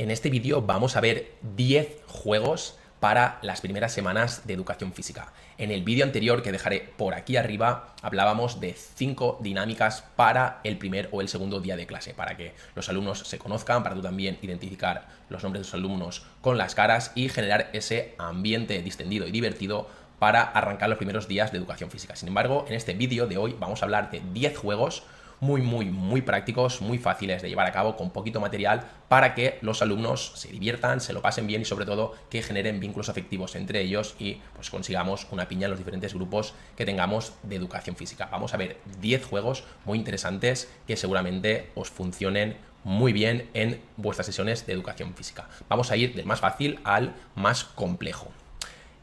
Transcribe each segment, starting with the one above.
En este vídeo vamos a ver 10 juegos para las primeras semanas de educación física. En el vídeo anterior, que dejaré por aquí arriba, hablábamos de 5 dinámicas para el primer o el segundo día de clase, para que los alumnos se conozcan, para tú también identificar los nombres de los alumnos con las caras y generar ese ambiente distendido y divertido para arrancar los primeros días de educación física. Sin embargo, en este vídeo de hoy vamos a hablar de 10 juegos muy prácticos, muy fáciles de llevar a cabo, con poquito material, para que los alumnos se diviertan, se lo pasen bien y sobre todo que generen vínculos afectivos entre ellos y pues consigamos una piña en los diferentes grupos que tengamos de educación física. Vamos a ver 10 juegos muy interesantes que seguramente os funcionen muy bien en vuestras sesiones de educación física. Vamos a ir del más fácil al más complejo.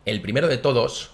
El primero de todos,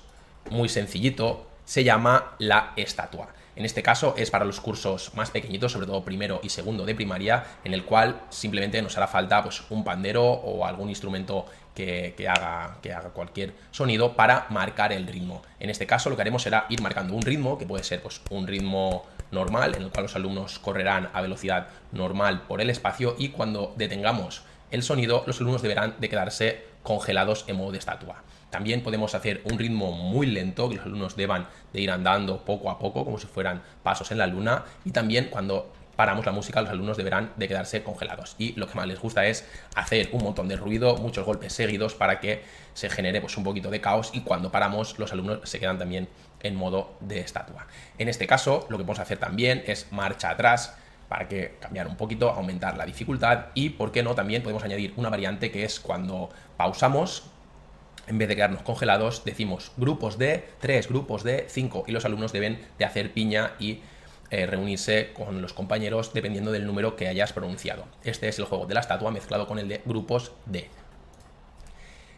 muy sencillito, se llama la estatua. En este caso es para los cursos más pequeñitos, sobre todo primero y segundo de primaria, en el cual simplemente nos hará falta pues, un pandero o algún instrumento que haga cualquier sonido para marcar el ritmo. En este caso lo que haremos será ir marcando un ritmo, que puede ser pues, un ritmo normal, en el cual los alumnos correrán a velocidad normal por el espacio, y cuando detengamos el sonido, los alumnos deberán de quedarse congelados en modo de estatua. También podemos hacer un ritmo muy lento, que los alumnos deban de ir andando poco a poco, como si fueran pasos en la luna, y también cuando paramos la música, los alumnos deberán de quedarse congelados. Y lo que más les gusta es hacer un montón de ruido, muchos golpes seguidos, para que se genere pues, un poquito de caos, y cuando paramos, los alumnos se quedan también en modo de estatua. En este caso, lo que podemos hacer también es marcha atrás, para que cambiar un poquito, aumentar la dificultad, y por qué no, también podemos añadir una variante que es cuando pausamos, en vez de quedarnos congelados, decimos grupos de 3, grupos de 5, y los alumnos deben de hacer piña y reunirse con los compañeros dependiendo del número que hayas pronunciado. Este es el juego de la estatua mezclado con el de grupos de.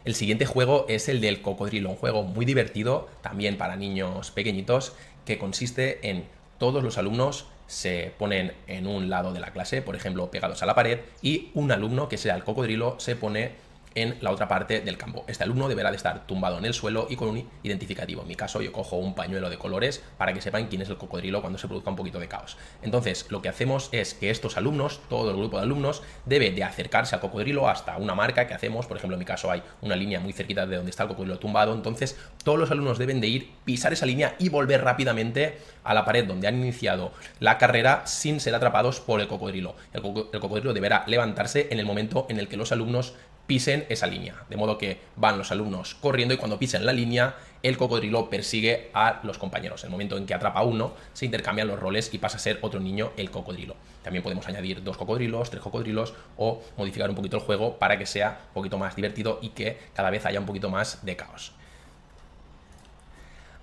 El siguiente juego es el del cocodrilo, un juego muy divertido, también para niños pequeñitos, que consiste en todos los alumnos se ponen en un lado de la clase, por ejemplo, pegados a la pared, y un alumno, que sea el cocodrilo, se pone en la otra parte del campo. Este alumno deberá de estar tumbado en el suelo y con un identificativo. En mi caso, yo cojo un pañuelo de colores para que sepan quién es el cocodrilo cuando se produzca un poquito de caos. Entonces, lo que hacemos es que estos alumnos, todo el grupo de alumnos, debe de acercarse al cocodrilo hasta una marca que hacemos. Por ejemplo, en mi caso hay una línea muy cerquita de donde está el cocodrilo tumbado. Entonces, todos los alumnos deben de ir, pisar esa línea y volver rápidamente a la pared donde han iniciado la carrera sin ser atrapados por el cocodrilo. El cocodrilo deberá levantarse en el momento en el que los alumnos pisen esa línea, de modo que van los alumnos corriendo y cuando pisen la línea el cocodrilo persigue a los compañeros. En el momento en que atrapa a uno, se intercambian los roles y pasa a ser otro niño el cocodrilo. También podemos añadir 2 cocodrilos, 3 cocodrilos, o modificar un poquito el juego para que sea un poquito más divertido y que cada vez haya un poquito más de caos.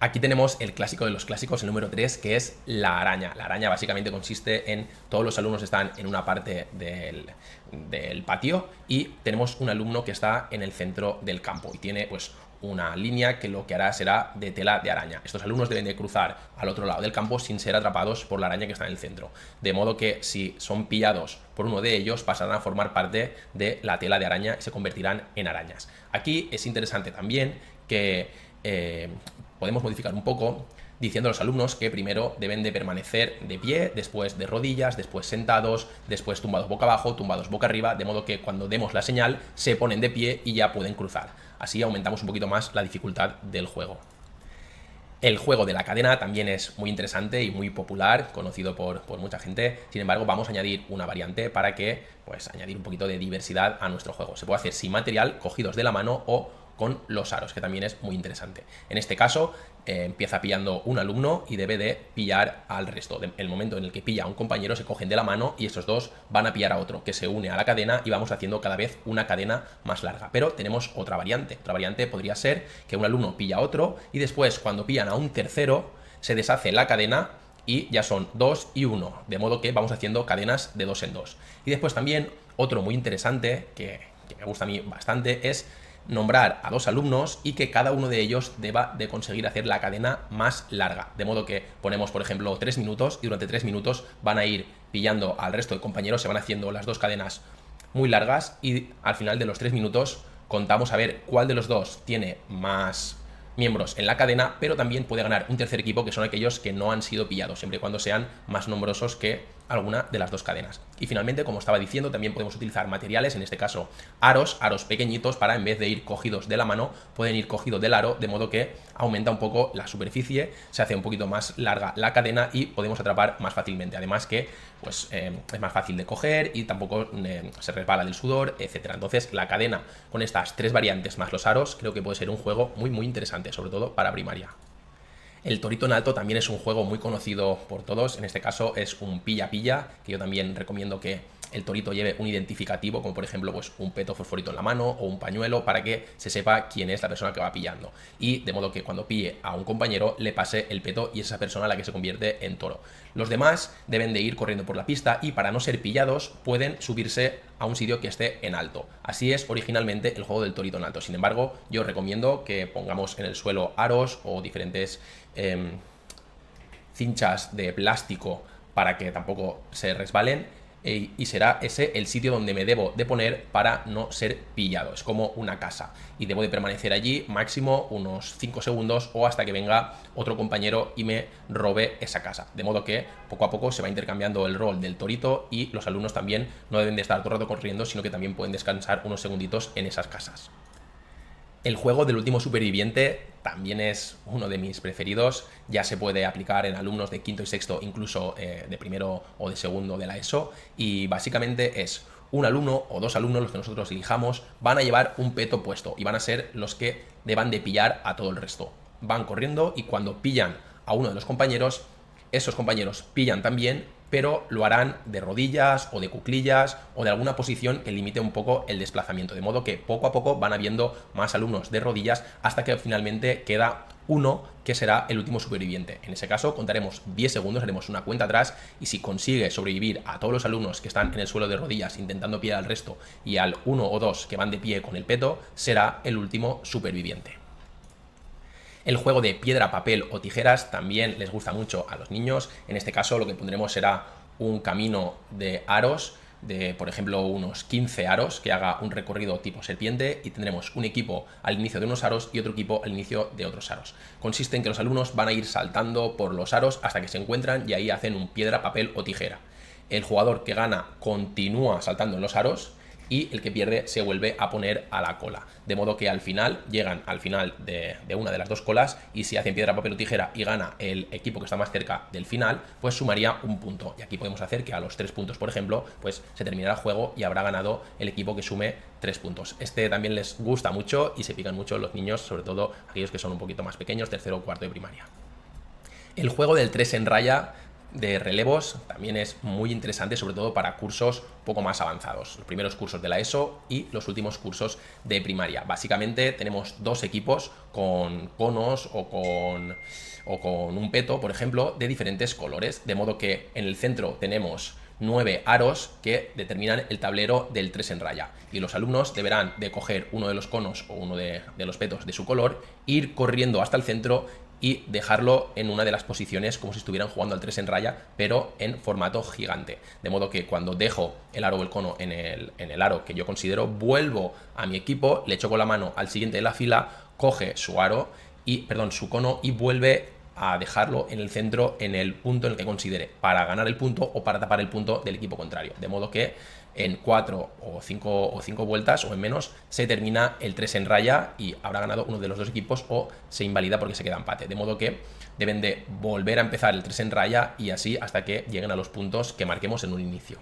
Aquí tenemos el clásico de los clásicos, el número 3, que es la araña. La araña básicamente consiste en todos los alumnos están en una parte del patio y tenemos un alumno que está en el centro del campo y tiene pues una línea que lo que hará será de tela de araña. Estos alumnos deben de cruzar al otro lado del campo sin ser atrapados por la araña que está en el centro. De modo que si son pillados por uno de ellos, pasarán a formar parte de la tela de araña y se convertirán en arañas. Aquí es interesante también que podemos modificar un poco diciendo a los alumnos que primero deben de permanecer de pie, después de rodillas, después sentados, después tumbados boca abajo, tumbados boca arriba, de modo que cuando demos la señal se ponen de pie y ya pueden cruzar. Así aumentamos un poquito más la dificultad del juego. El juego de la cadena también es muy interesante y muy popular, conocido por mucha gente. Sin embargo, vamos a añadir una variante para que, pues, añadir un poquito de diversidad a nuestro juego. Se puede hacer sin material, cogidos de la mano o con los aros, que también es muy interesante. En este caso, empieza pillando un alumno y debe de pillar al resto. En el momento en el que pilla a un compañero, se cogen de la mano y estos dos van a pillar a otro, que se une a la cadena y vamos haciendo cada vez una cadena más larga. Pero tenemos otra variante. Otra variante podría ser que un alumno pilla a otro y después, cuando pillan a un tercero, se deshace la cadena y ya son 2 y 1, de modo que vamos haciendo cadenas de 2 en 2. Y después también, otro muy interesante, que me gusta a mí bastante, es nombrar a 2 alumnos y que cada uno de ellos deba de conseguir hacer la cadena más larga. De modo que ponemos, por ejemplo, 3 minutos y durante 3 minutos van a ir pillando al resto de compañeros, se van haciendo las 2 cadenas muy largas y al final de los 3 minutos contamos a ver cuál de los dos tiene más miembros en la cadena, pero también puede ganar un tercer equipo, que son aquellos que no han sido pillados, siempre y cuando sean más numerosos que alguna de las dos cadenas. Y finalmente, como estaba diciendo, también podemos utilizar materiales, en este caso aros pequeñitos, para en vez de ir cogidos de la mano, pueden ir cogidos del aro, de modo que aumenta un poco la superficie, se hace un poquito más larga la cadena y podemos atrapar más fácilmente. Además que pues, es más fácil de coger y tampoco se resbala del sudor, etcétera. Entonces la cadena con estas tres variantes más los aros creo que puede ser un juego muy muy interesante, sobre todo para primaria. El torito en alto también es un juego muy conocido por todos, en este caso es un pilla-pilla, que yo también recomiendo que el torito lleve un identificativo, como por ejemplo pues un peto fosforito en la mano o un pañuelo, para que se sepa quién es la persona que va pillando. Y de modo que cuando pille a un compañero le pase el peto y es esa persona la que se convierte en toro. Los demás deben de ir corriendo por la pista y para no ser pillados pueden subirse a un sitio que esté en alto. Así es originalmente el juego del torito en alto. Sin embargo, yo recomiendo que pongamos en el suelo aros o diferentes cinchas de plástico para que tampoco se resbalen, y será ese el sitio donde me debo de poner para no ser pillado. Es como una casa y debo de permanecer allí máximo unos 5 segundos o hasta que venga otro compañero y me robe esa casa. De modo que poco a poco se va intercambiando el rol del torito y los alumnos también no deben de estar todo el rato corriendo, sino que también pueden descansar unos segunditos en esas casas. El juego del último superviviente también es uno de mis preferidos, ya se puede aplicar en alumnos de quinto y sexto, incluso de primero o de segundo de la ESO, y básicamente es un alumno o dos alumnos, los que nosotros elijamos, van a llevar un peto puesto y van a ser los que deban de pillar a todo el resto. Van corriendo y cuando pillan a uno de los compañeros, esos compañeros pillan también, pero lo harán de rodillas o de cuclillas o de alguna posición que limite un poco el desplazamiento, de modo que poco a poco van habiendo más alumnos de rodillas hasta que finalmente queda uno que será el último superviviente. En ese caso contaremos 10 segundos, haremos una cuenta atrás y si consigue sobrevivir a todos los alumnos que están en el suelo de rodillas intentando pillar al resto y al uno o dos que van de pie con el peto, será el último superviviente. El juego de piedra, papel o tijeras también les gusta mucho a los niños. En este caso lo que pondremos será un camino de aros, de por ejemplo unos 15 aros, que haga un recorrido tipo serpiente, y tendremos un equipo al inicio de unos aros y otro equipo al inicio de otros aros. Consiste en que los alumnos van a ir saltando por los aros hasta que se encuentran y ahí hacen un piedra, papel o tijera. El jugador que gana continúa saltando en los aros y el que pierde se vuelve a poner a la cola. De modo que al final llegan al final de una de las dos colas y si hacen piedra, papel o tijera y gana el equipo que está más cerca del final, pues sumaría un punto. Y aquí podemos hacer que a los 3 puntos, por ejemplo, pues se terminará el juego y habrá ganado el equipo que sume 3 puntos. Este también les gusta mucho y se pican mucho los niños, sobre todo aquellos que son un poquito más pequeños, tercero o cuarto de primaria. El juego del 3 en raya de relevos también es muy interesante, sobre todo para cursos un poco más avanzados, los primeros cursos de la ESO y los últimos cursos de primaria. Básicamente tenemos dos equipos con conos o con un peto, por ejemplo, de diferentes colores, de modo que en el centro tenemos 9 aros que determinan el tablero del 3 en raya y los alumnos deberán de coger uno de los conos o uno de los petos de su color, ir corriendo hasta el centro y dejarlo en una de las posiciones como si estuvieran jugando al 3 en raya, pero en formato gigante. De modo que cuando dejo el aro o el cono en el aro que yo considero, vuelvo a mi equipo, le echo con la mano al siguiente de la fila, coge su aro su cono y vuelve a dejarlo en el centro, en el punto en el que considere, para ganar el punto o para tapar el punto del equipo contrario. De modo que en 4 o 5 vueltas o en menos se termina el 3 en raya y habrá ganado uno de los dos equipos o se invalida porque se queda empate. De modo que deben de volver a empezar el 3 en raya y así hasta que lleguen a los puntos que marquemos en un inicio.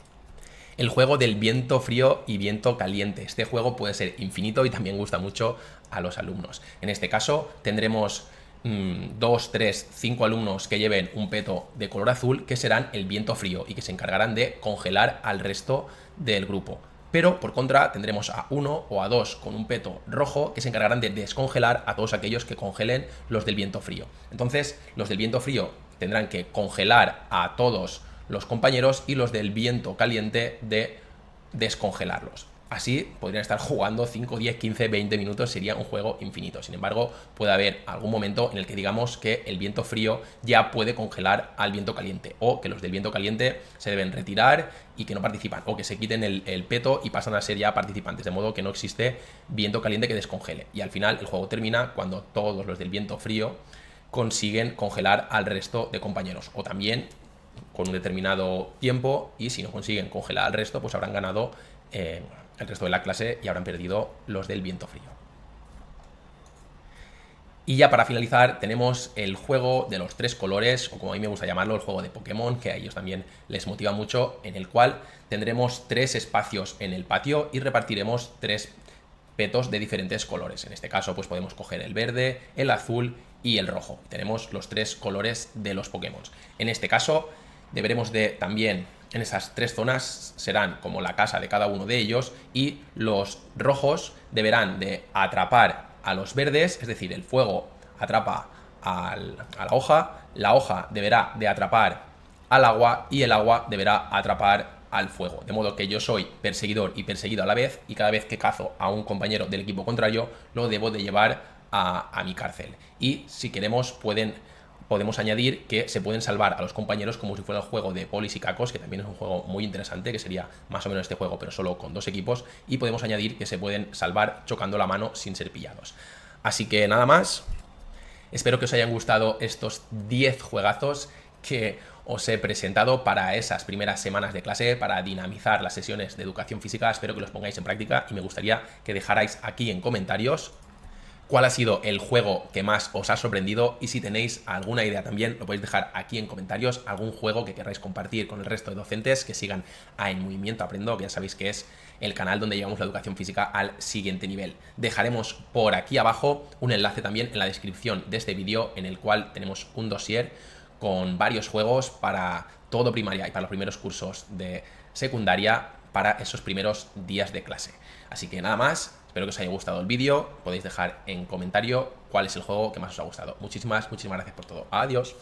El juego del viento frío y viento caliente. Este juego puede ser infinito y también gusta mucho a los alumnos. En este caso tendremos 2, 3, 5 alumnos que lleven un peto de color azul que serán el viento frío y que se encargarán de congelar al resto del grupo. Pero por contra tendremos a 1 o a 2 con un peto rojo que se encargarán de descongelar a todos aquellos que congelen los del viento frío. Entonces los del viento frío tendrán que congelar a todos los compañeros y los del viento caliente de descongelarlos. Así podrían estar jugando 5, 10, 15, 20 minutos, sería un juego infinito. Sin embargo, puede haber algún momento en el que digamos que el viento frío ya puede congelar al viento caliente, o que los del viento caliente se deben retirar y que no participan, o que se quiten el peto y pasan a ser ya participantes, de modo que no existe viento caliente que descongele. Y al final el juego termina cuando todos los del viento frío consiguen congelar al resto de compañeros, o también con un determinado tiempo, y si no consiguen congelar al resto, pues habrán ganado el resto de la clase y habrán perdido los del viento frío. Y ya para finalizar tenemos el juego de los 3 colores, o como a mí me gusta llamarlo, el juego de Pokémon, que a ellos también les motiva mucho, en el cual tendremos 3 espacios en el patio y repartiremos 3 petos de diferentes colores. En este caso pues podemos coger el verde, el azul y el rojo. Tenemos los 3 colores de los Pokémon. En este caso deberemos de también, en esas 3 zonas serán como la casa de cada uno de ellos, y los rojos deberán de atrapar a los verdes, es decir, el fuego atrapa a la hoja deberá de atrapar al agua y el agua deberá atrapar al fuego. De modo que yo soy perseguidor y perseguido a la vez, y cada vez que cazo a un compañero del equipo contrario lo debo de llevar a mi cárcel. Y si queremos podemos añadir que se pueden salvar a los compañeros como si fuera el juego de Polis y Cacos, que también es un juego muy interesante, que sería más o menos este juego pero solo con 2 equipos, y podemos añadir que se pueden salvar chocando la mano sin ser pillados. Así que nada más, espero que os hayan gustado estos 10 juegazos que os he presentado para esas primeras semanas de clase, para dinamizar las sesiones de educación física. Espero que los pongáis en práctica y me gustaría que dejarais aquí en comentarios cuál ha sido el juego que más os ha sorprendido, y si tenéis alguna idea también lo podéis dejar aquí en comentarios, algún juego que queráis compartir con el resto de docentes que sigan a En Movimiento Aprendo, que ya sabéis que es el canal donde llevamos la educación física al siguiente nivel. Dejaremos por aquí abajo un enlace también en la descripción de este vídeo, en el cual tenemos un dossier con varios juegos para todo primaria y para los primeros cursos de secundaria para esos primeros días de clase. Así que nada más, espero que os haya gustado el vídeo, podéis dejar en comentario cuál es el juego que más os ha gustado. Muchísimas gracias por todo. Adiós.